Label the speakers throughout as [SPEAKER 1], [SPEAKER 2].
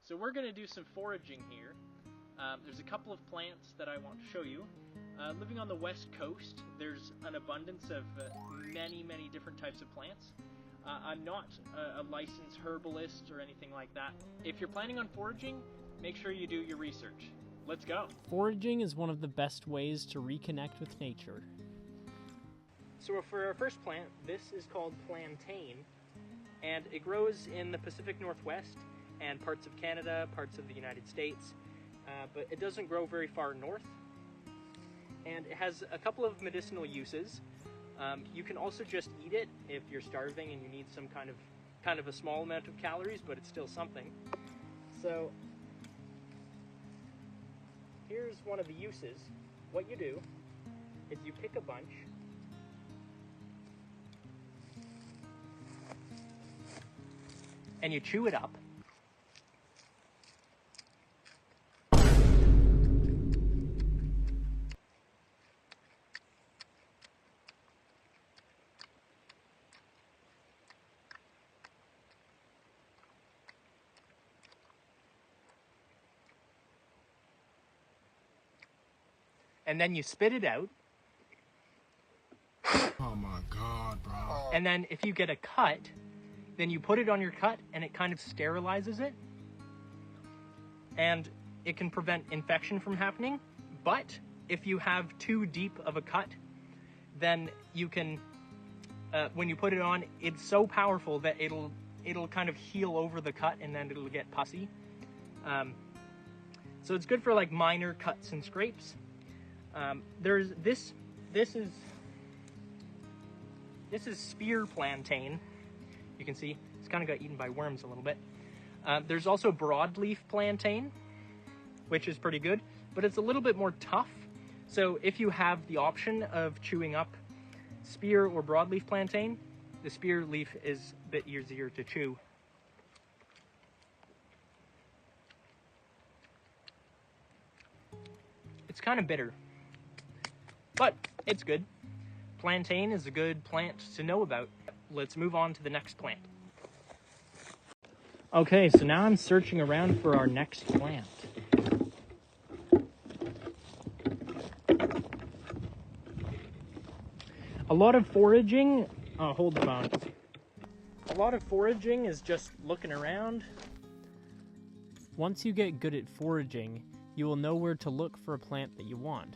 [SPEAKER 1] So we're going to do some foraging here. There's a couple of plants that I want to show you. Living on the west coast, there's an abundance of many different types of plants. I'm not a licensed herbalist or anything like that. If you're planning on foraging, make sure you do your research. Let's go.
[SPEAKER 2] Foraging is one of the best ways to reconnect with nature.
[SPEAKER 1] So for our first plant, this is called plantain, and it grows in the Pacific Northwest and parts of Canada, parts of the United States, but it doesn't grow very far north. And it has a couple of medicinal uses. You can also just eat it if you're starving and you need some kind of a small amount of calories, but it's still something. So here's one of the uses. What you do is you pick a bunch, and you chew it up. And then you spit it out.
[SPEAKER 3] Oh my God, bro.
[SPEAKER 1] And then if you get a cut, then you put it on your cut and it kind of sterilizes it. And it can prevent infection from happening. But if you have too deep of a cut, then you can, when you put it on, it's so powerful that it'll kind of heal over the cut and then it'll get pussy. So it's good for like minor cuts and scrapes. There's this is spear plantain. You can see it's kind of got eaten by worms a little bit. There's also broadleaf plantain, which is pretty good, but it's a little bit more tough. So if you have the option of chewing up spear or broadleaf plantain, the spear leaf is a bit easier to chew. It's kind of bitter, but it's good. Plantain is a good plant to know about. Let's move on to the next plant. Okay, so now I'm searching around for our next plant. A lot of foraging, hold the phone. A lot of foraging is just looking around.
[SPEAKER 2] Once you get good at foraging, you will know where to look for a plant that you want.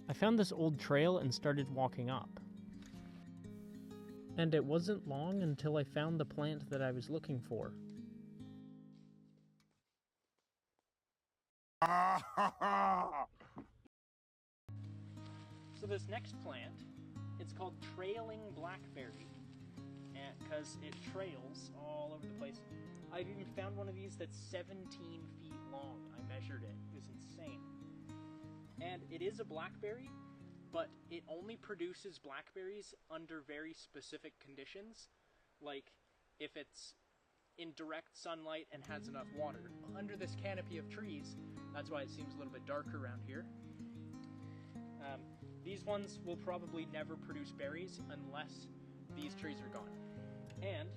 [SPEAKER 2] I found this old trail and started walking up. And it wasn't long until I found the plant that I was looking for.
[SPEAKER 1] So this next plant, it's called trailing blackberry, because it trails all over the place. I've even found one of these that's 17 feet long. I measured it. It was insane. And it is a blackberry, but it only produces blackberries under very specific conditions, like if it's in direct sunlight and has enough water. Under this canopy of trees, that's why it seems a little bit darker around here. These ones will probably never produce berries unless these trees are gone. And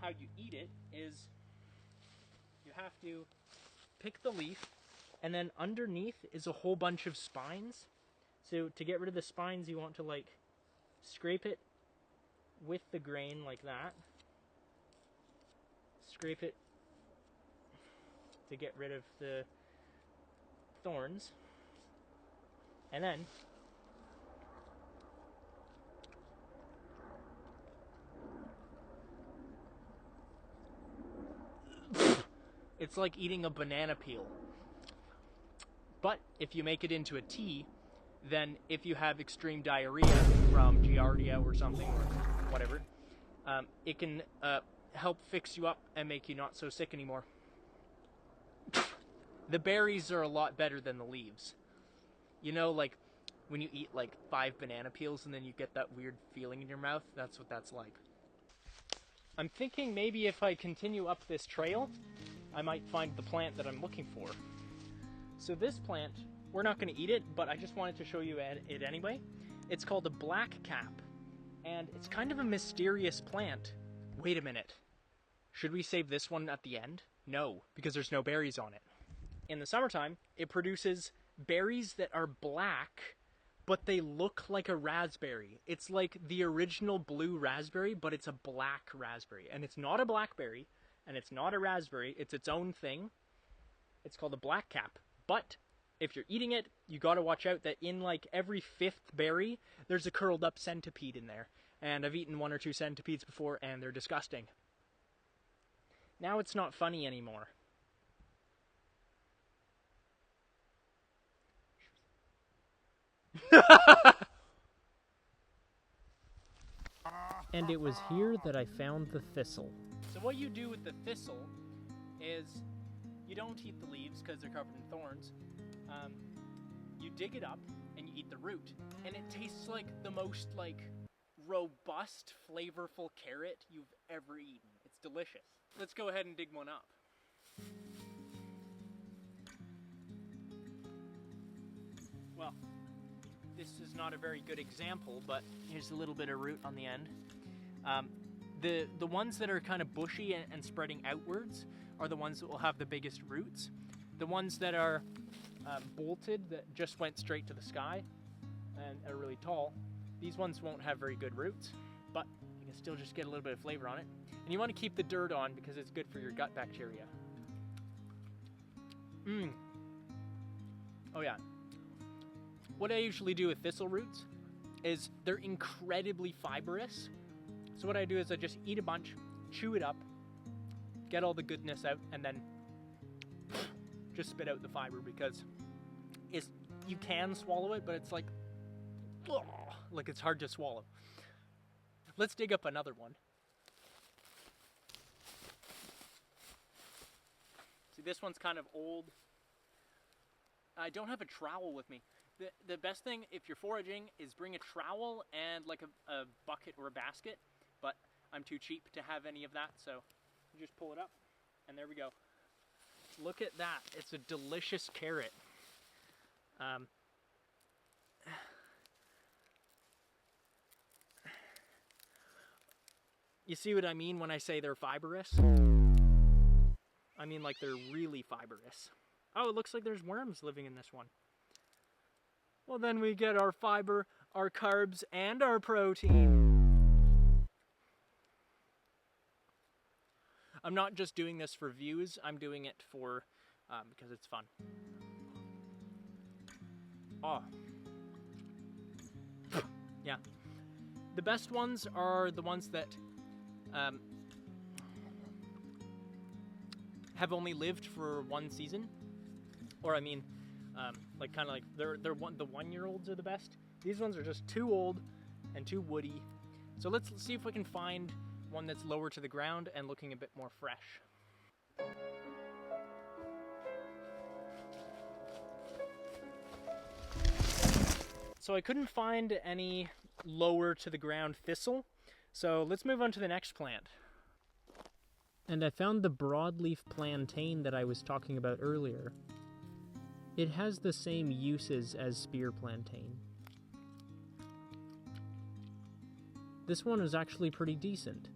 [SPEAKER 1] how you eat it is you have to pick the leaf, and then underneath is a whole bunch of spines. So to get rid of the spines, you want to like scrape it with the grain like that. Scrape it to get rid of the thorns. And then it's like eating a banana peel. But if you make it into a tea, then if you have extreme diarrhea from Giardia or something or whatever, it can help fix you up and make you not so sick anymore. The berries are a lot better than the leaves. You know, like when you eat like 5 banana peels and then you get that weird feeling in your mouth? That's what that's like. I'm thinking maybe if I continue up this trail, I might find the plant that I'm looking for. So this plant, we're not going to eat it, but I just wanted to show you it anyway. It's called a black cap, and it's kind of a mysterious plant. Wait a minute. Should we save this one at the end? No, because there's no berries on it. In the summertime, it produces berries that are black, but they look like a raspberry. It's like the original blue raspberry, but it's a black raspberry. And it's not a blackberry, and it's not a raspberry. It's its own thing. It's called a black cap. But if you're eating it, you gotta watch out that in like every 5th berry, there's a curled up centipede in there. And I've eaten 1 or 2 centipedes before, and they're disgusting. Now it's not funny anymore.
[SPEAKER 2] And it was here that I found the thistle.
[SPEAKER 1] So what you do with the thistle is you don't eat the leaves because they're covered in thorns. You dig it up and you eat the root, and it tastes like the most like robust, flavorful carrot you've ever eaten. It's delicious. Let's go ahead and dig one up. Well, this is not a very good example, but here's a little bit of root on the end. The ones that are kind of bushy and spreading outwards are the ones that will have the biggest roots. The ones that are bolted, that just went straight to the sky and are really tall, these ones won't have very good roots, but you can still just get a little bit of flavor on it. And you want to keep the dirt on because it's good for your gut bacteria. Oh yeah. What I usually do with thistle roots is they're incredibly fibrous. So what I do is I just eat a bunch, chew it up, get all the goodness out, and then just spit out the fiber because you can swallow it, but it's like it's hard to swallow. Let's dig up another one. See, this one's kind of old. I don't have a trowel with me. The best thing if you're foraging is bring a trowel and like a bucket or a basket, but I'm too cheap to have any of that, so you just pull it up, and there we go. Look at that. It's a delicious carrot. You see what I mean when I say they're fibrous? I mean like they're really fibrous. Oh, it looks like there's worms living in this one. Well, then we get our fiber, our carbs, and our protein. I'm not just doing this for views, I'm doing it for, because it's fun. Oh. Yeah. The best ones are the ones that have only lived for 1 season. Or I mean, like kind of like the 1-year-olds are the best. These ones are just too old and too woody. So let's see if we can find one that's lower to the ground and looking a bit more fresh. So I couldn't find any lower to the ground thistle. So let's move on to the next plant.
[SPEAKER 2] And I found the broadleaf plantain that I was talking about earlier. It has the same uses as spear plantain. This one was actually pretty decent.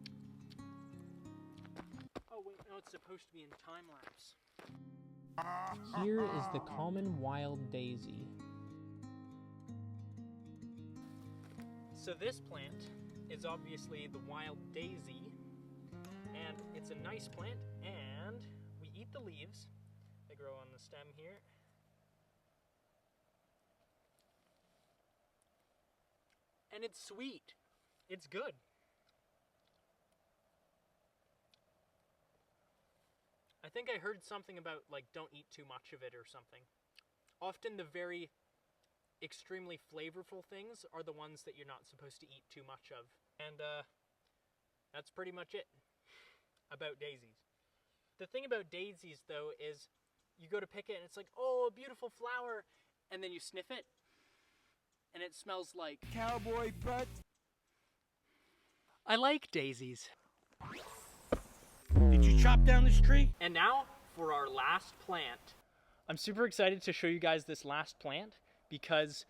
[SPEAKER 1] Oh wait, no, it's supposed to be in time-lapse.
[SPEAKER 2] Here is the common wild daisy.
[SPEAKER 1] So this plant is obviously the wild daisy, and it's a nice plant, and we eat the leaves. They grow on the stem here. And it's sweet. It's good. I think I heard something about, like, don't eat too much of it or something. Often the very extremely flavorful things are the ones that you're not supposed to eat too much of. And that's pretty much it about daisies. The thing about daisies, though, is you go to pick it and it's like, oh, a beautiful flower, and then you sniff it, and it smells like
[SPEAKER 3] Cowboy butt.
[SPEAKER 1] I like daisies.
[SPEAKER 3] Did you chop down this tree?
[SPEAKER 1] And now for our last plant. I'm super excited to show you guys this last plant because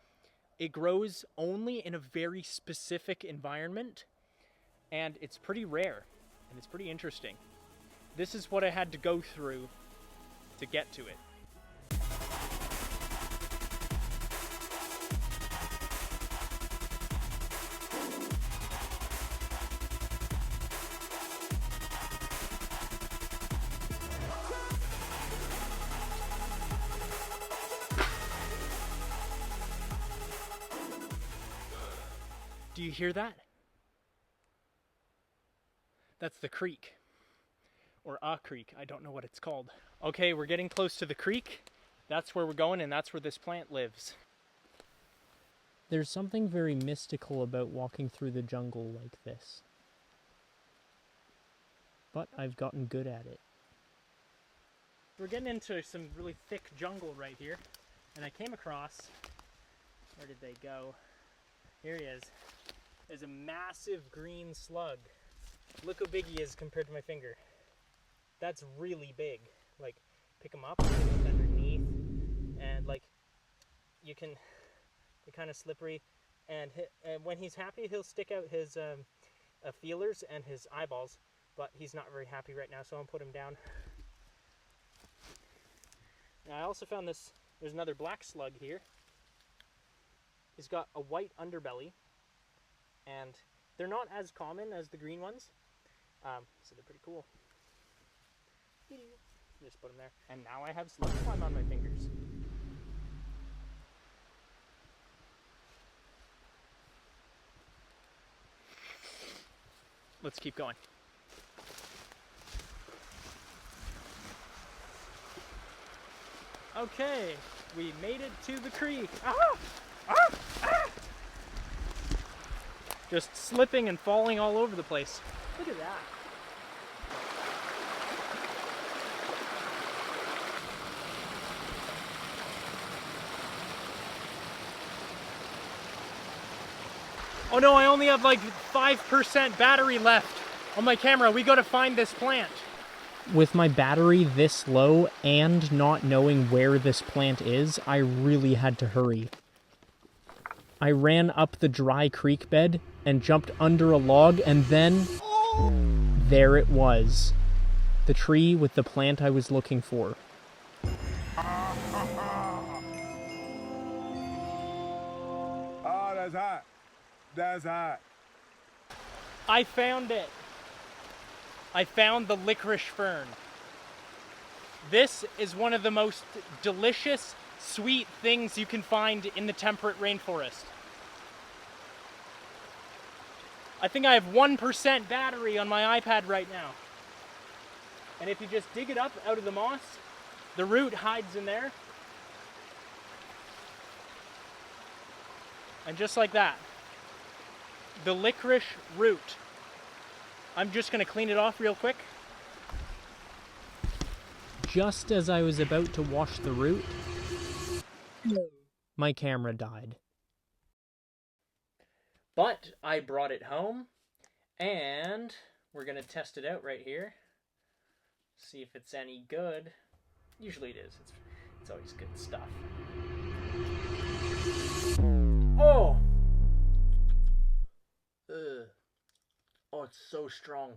[SPEAKER 1] it grows only in a very specific environment, and it's pretty rare and it's pretty interesting. This is what I had to go through to get to it. Do you hear that? That's the creek. Or a creek, I don't know what it's called. Okay, we're getting close to the creek. That's where we're going, and that's where this plant lives.
[SPEAKER 2] There's something very mystical about walking through the jungle like this. But I've gotten good at it.
[SPEAKER 1] We're getting into some really thick jungle right here, and I came across, where did they go? Here he is. There's a massive green slug. Look how big he is compared to my finger. That's really big. Like, pick him up, look underneath, and like, you can, they're kind of slippery, and when he's happy, he'll stick out his feelers and his eyeballs, but he's not very happy right now, so I'll put him down. Now I also found this, there's another black slug here. He's got a white underbelly, and they're not as common as the green ones, so they're pretty cool. Just put them there. And now I have slug slime on my fingers. Let's keep going. Okay, we made it to the creek. Ah! Ah! Ah! Just slipping and falling all over the place. Look at that. Oh no, I only have like 5% battery left on my camera. We gotta find this plant.
[SPEAKER 2] With my battery this low and not knowing where this plant is, I really had to hurry. I ran up the dry creek bed and jumped under a log, and then there it was. The tree with the plant I was looking for.
[SPEAKER 3] Oh, that's hot. That's hot.
[SPEAKER 1] I found it. I found the licorice fern. This is one of the most delicious, sweet things you can find in the temperate rainforest. I think I have 1% battery on my iPad right now. And if you just dig it up out of the moss, the root hides in there. And just like that, the licorice root. I'm just gonna clean it off real quick.
[SPEAKER 2] Just as I was about to wash the root, my camera died.
[SPEAKER 1] But I brought it home, and we're gonna test it out right here. See if it's any good. Usually it is. It's always good stuff. Oh! Ugh. Oh, it's so strong.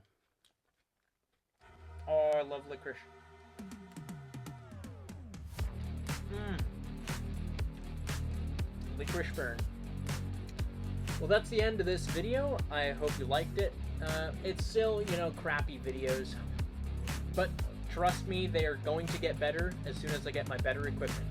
[SPEAKER 1] Oh, I love licorice. Licorice fern. Well, that's the end of this video. I hope you liked it. It's still, crappy videos. But trust me, they are going to get better as soon as I get my better equipment.